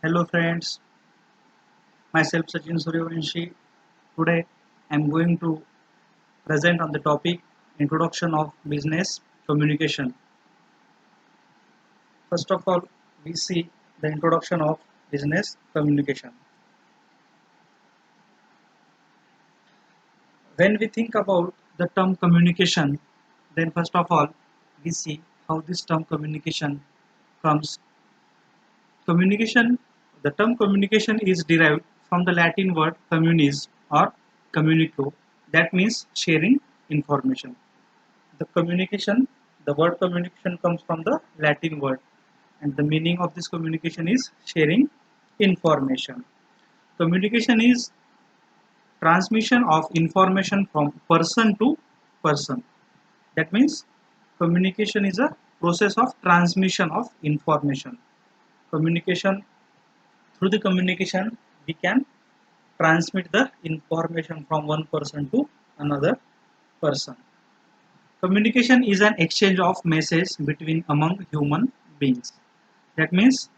Hello friends, myself Sachin Suryavanshi. Today I am going to present on the topic Introduction of Business Communication. First of all, we see the introduction of business communication. When we think about the term communication, then first of all, we see how this term communication comes. Communication, the term communication is derived from the Latin word communis or communico, that means sharing information. The communication, the word communication comes from the Latin word, and the meaning of this communication is sharing information. Communication is transmission of information from person to person. That means communication is a process of transmission of information. Communication, through the communication we can transmit the information from one person to another person. Communication is an exchange of messages between among human beings. That means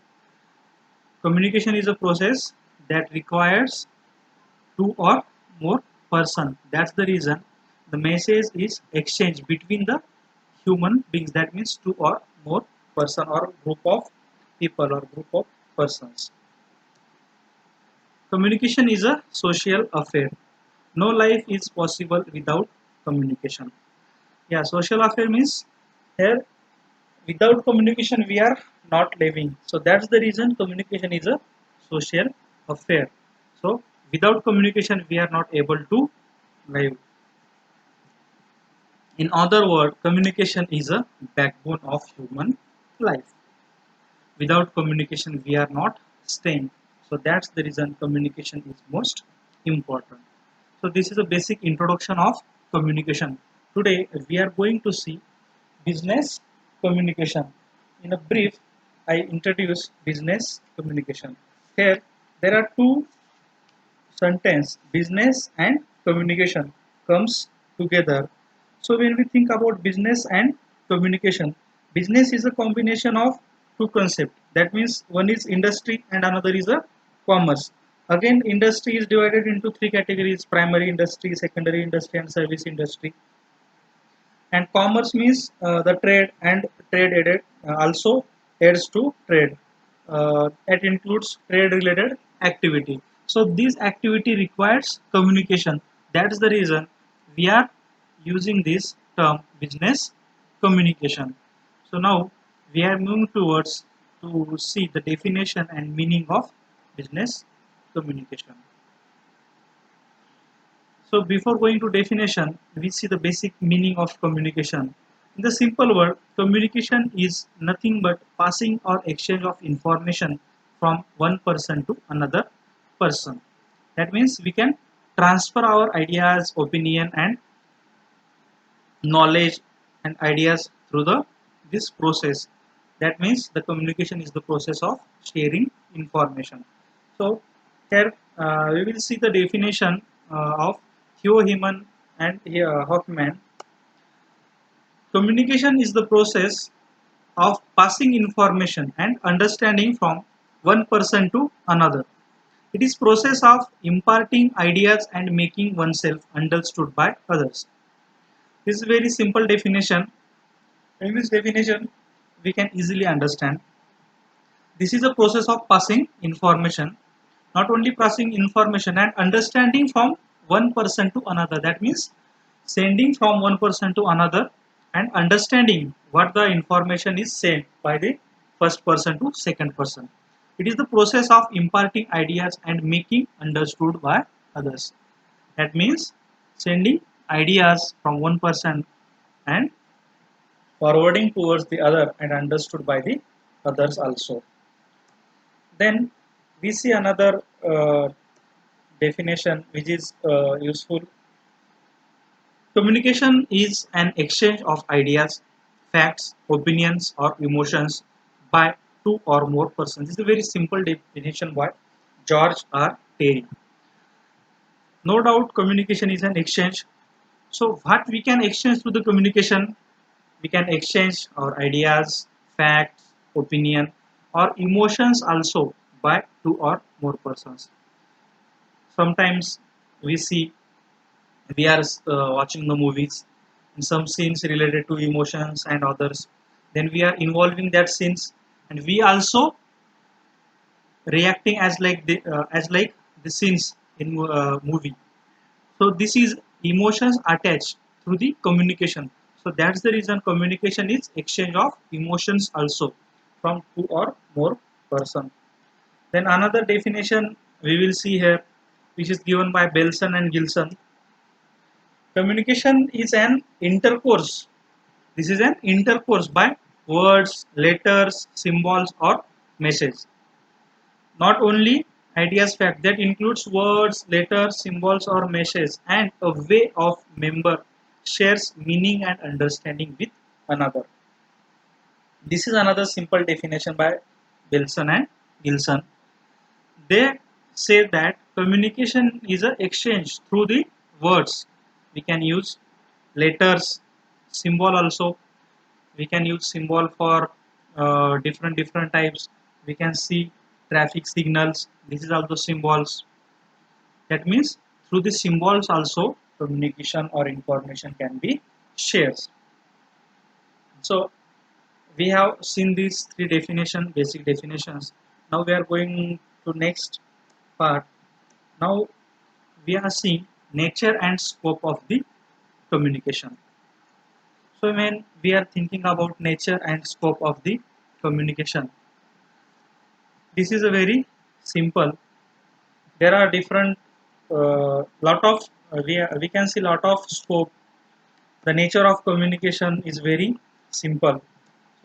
communication is a process that requires two or more person. That's the reason the message is exchanged between the human beings. That means two or more person or group of people or group of persons. Communication is a social affair. No life is possible without communication. Yeah, social affair means here without communication we are not living. So that's the reason communication is a social affair. So without communication we are not able to live. In other words, communication is a backbone of human life. Without communication we are not staying. So that's the reason communication is most important. So this is a basic introduction of communication. Today we are going to see business communication. In a brief, I introduce business communication. Here there are two sentence, business and communication comes together. So when we think about business and communication, business is a combination of two concepts. That means one is industry and another is a commerce. Again, industry is divided into three categories: primary industry, secondary industry, and service industry. And commerce means the trade, and trade aided also aids to trade. It includes trade related activity. So this activity requires communication. That is the reason we are using this term business communication. So now we are moving towards to see the definition and meaning of business communication. So before going to definition, we see the basic meaning of communication. In the simple word, communication is nothing but passing or exchange of information from one person to another person. That means we can transfer our ideas, opinion, and knowledge and ideas through the this process. That means the communication is the process of sharing information. So here we will see the definition of Theo Heman and Hoffman. Communication is the process of passing information and understanding from one person to another. It is process of imparting ideas and making oneself understood by others. This is a very simple definition. In this definition, we can easily understand. This is a process of passing information, not only passing information and understanding from one person to another. That means sending from one person to another and understanding what the information is sent by the first person to second person. It is the process of imparting ideas and making understood by others. That means sending ideas from one person and forwarding towards the other and understood by the others also. Then we see another definition which is useful. Communication is an exchange of ideas, facts, opinions, or emotions by two or more persons. This is a very simple definition by George R. Terry. No doubt communication is an exchange. So what we can exchange through the communication? We can exchange our ideas, facts, opinion, or emotions also by two or more persons. Sometimes we see we are watching the movies and some scenes related to emotions and others, then we are involving that scenes and we also reacting as like the scenes in movie. So this is emotions attached through the communication. So that's the reason communication is exchange of emotions also from two or more person. Then another definition we will see here, which is given by Belson and Gilson. Communication is an intercourse. This is an intercourse by words, letters, symbols, or message. Not only ideas fact that includes words, letters, symbols, or messages, and a way of member shares meaning and understanding with another. This is another simple definition by Wilson and Gilson. They say that communication is an exchange through the words. We can use letters, symbol also. We can use symbol for different types. We can see traffic signals. This is also symbols. That means through the symbols also communication or information can be shared. So we have seen these three basic definitions. Now we are going to next part. Now we are seeing nature and scope of the communication. So when we are thinking about nature and scope of the communication, this is a very simple. There are different lot of we can see lot of scope. The nature of communication is very simple.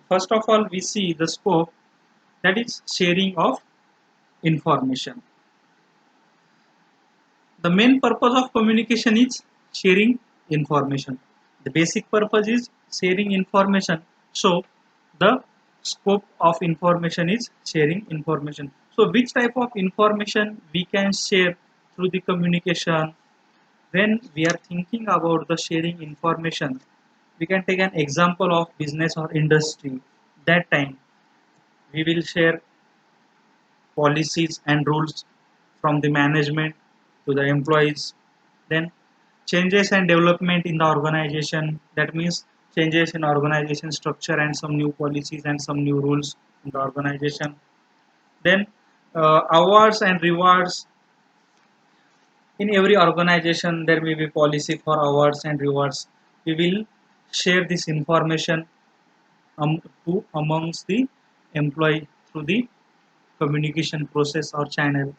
First of all, we see the scope, that is sharing of information. The main purpose of communication is sharing information. The basic purpose is sharing information. So the scope of information is sharing information. So which type of information we can share through the communication? When we are thinking about the sharing information, we can take an example of business or industry. That time we will share policies and rules from the management to the employees. Then changes and development in the organization, that means changes in organization structure and some new policies and some new rules in the organization. Then awards and rewards. In every organization there may be policy for awards and rewards. We will share this information to amongst the employee through the communication process or channel.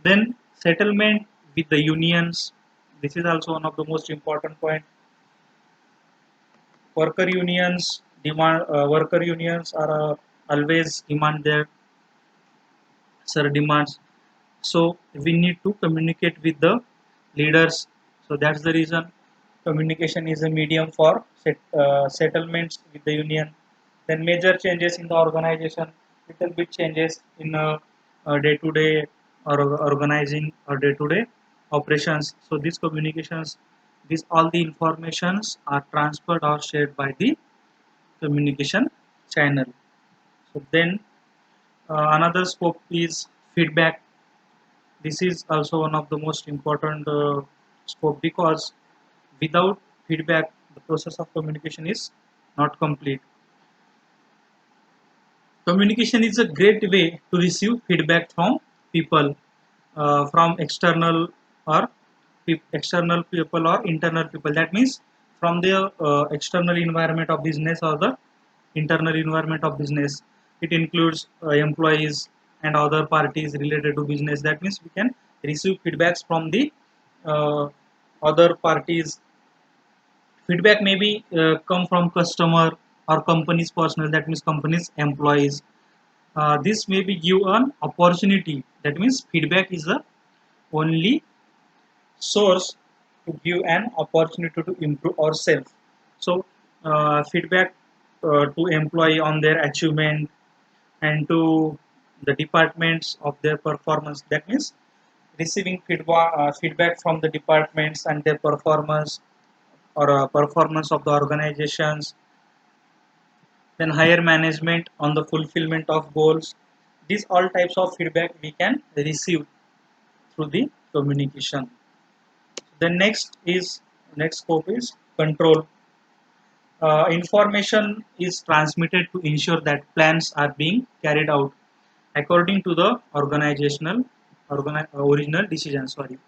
Then settlement with the unions. This is also one of the most important point. Worker unions are always demand their demands. So we need to communicate with the leaders. So that's the reason communication is a medium for settlements with the union. Then major changes in the organization, little bit changes in day-to-day or organizing or day-to-day operations. So these communications, these all the informations are transferred or shared by the communication channel. So then another scope is feedback. This is also one of the most important scope, because without feedback the process of communication is not complete. Communication is a great way to receive feedback from people, from or external people or internal people. That means from the external environment of business or the internal environment of business. It includes employees and other parties related to business. That means we can receive feedbacks from the uh, other parties. Feedback may be come from customer or company's personnel. That means company's employees. This may be give an opportunity. That means feedback is the only source to give an opportunity to improve ourselves. So feedback to employee on their achievement and to the departments of their performance. That means receiving feedback from the departments and their performance or performance of the organizations. Then higher management on the fulfillment of goals. These all types of feedback we can receive through the communication. The next scope is control. Information is transmitted to ensure that plans are being carried out according to the original decision. Sorry,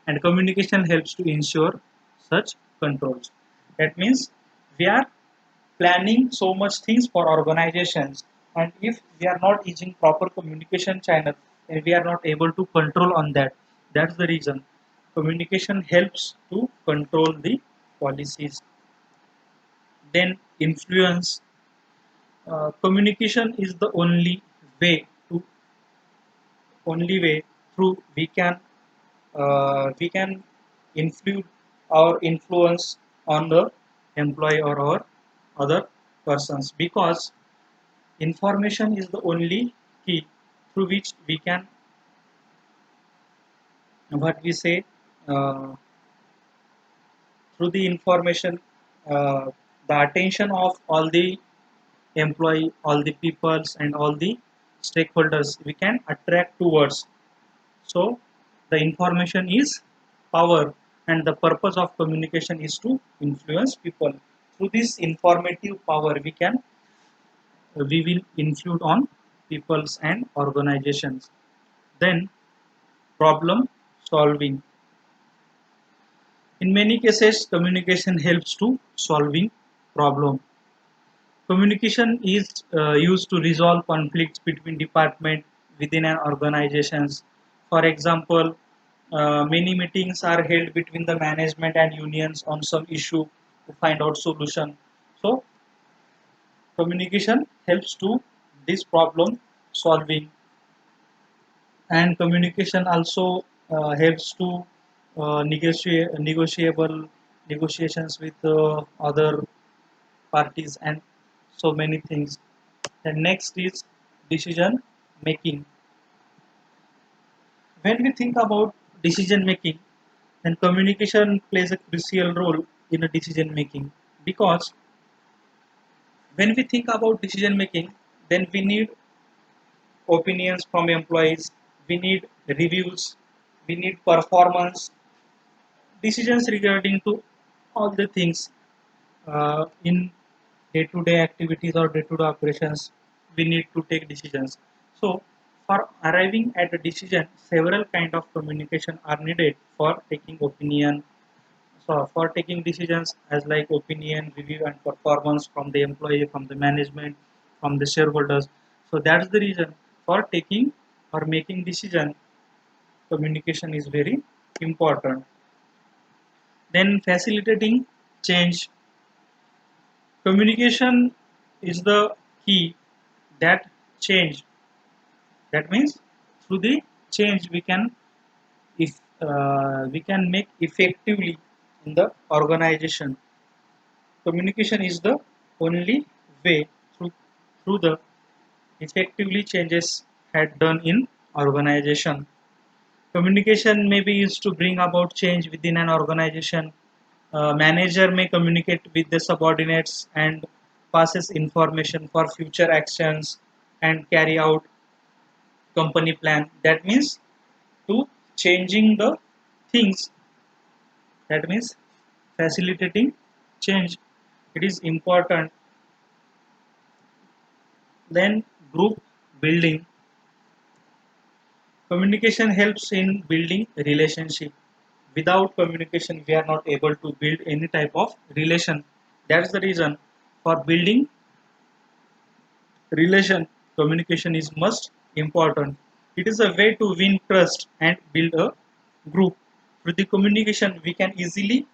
and communication helps to ensure such controls. That means we are planning so much things for organizations, and if we are not using proper communication channel, then we are not able to control on that. That's the reason communication helps to control the policies. Then influence. Communication is the way to only way through we can influence our influence on the employee or our other persons, because information is the only key through which we can, what we say, uh, through the information, the attention of all the employee, all the peoples, and all the stakeholders we can attract towards. So the information is power, and the purpose of communication is to influence people. Through this informative power, we will influence on peoples and organizations. Then problem solving. In many cases, communication helps to solving problem. Communication is used to resolve conflicts between departments within an organizations. For example, many meetings are held between the management and unions on some issue to find out solution. So communication helps to this problem solving, and communication also helps to negotiable negotiations with other parties and so many things. The next is decision making. When we think about decision making, then communication plays a crucial role in a decision making, because when we think about decision making, then we need opinions from employees, we need reviews, we need performance decisions regarding to all the things in day-to-day activities or day-to-day operations. We need to take decisions. So for arriving at a decision, several kind of communication are needed for taking opinion. So for taking decisions as like opinion, review, and performance from the employee, from the management, from the shareholders. So that's the reason for taking or making decision, communication is very important. Then facilitating change. Communication is the key that change. That means through the change if we can make effectively in the organization. Communication is the only way through the effectively changes had done in organization. Communication may be used to bring about change within an organization. Manager may communicate with the subordinates and passes information for future actions and carry out company plan. That means to changing the things. That means facilitating change. It is important. Then group building. Communication helps in building relationship. Without communication, we are not able to build any type of relation. That's the reason for building relation, communication is most important. It is a way to win trust and build a group. Through the communication, we can easily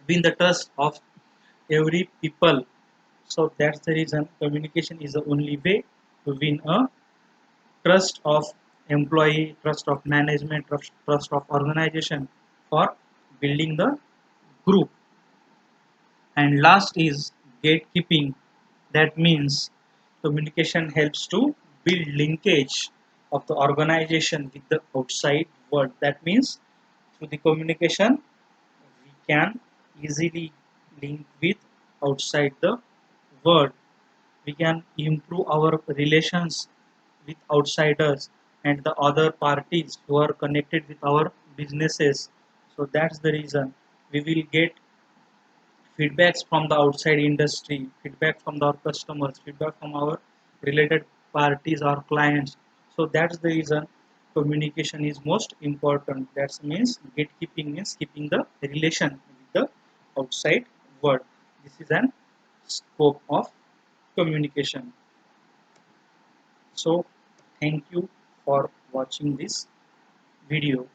win the trust of every people. So that's the reason communication is the only way to win a trust of employee, trust of management, trust of organization for building the group. And last is gatekeeping. That means communication helps to build linkage of the organization with the outside world. That means through the communication we can easily link with outside the world. We can improve our relations with outsiders and the other parties who are connected with our businesses. So that's the reason we will get feedbacks from the outside industry, feedback from our customers, feedback from our related parties or clients. So that's the reason communication is most important. That means gatekeeping means keeping the relation with the outside world. This is an scope of communication. So thank you for watching this video.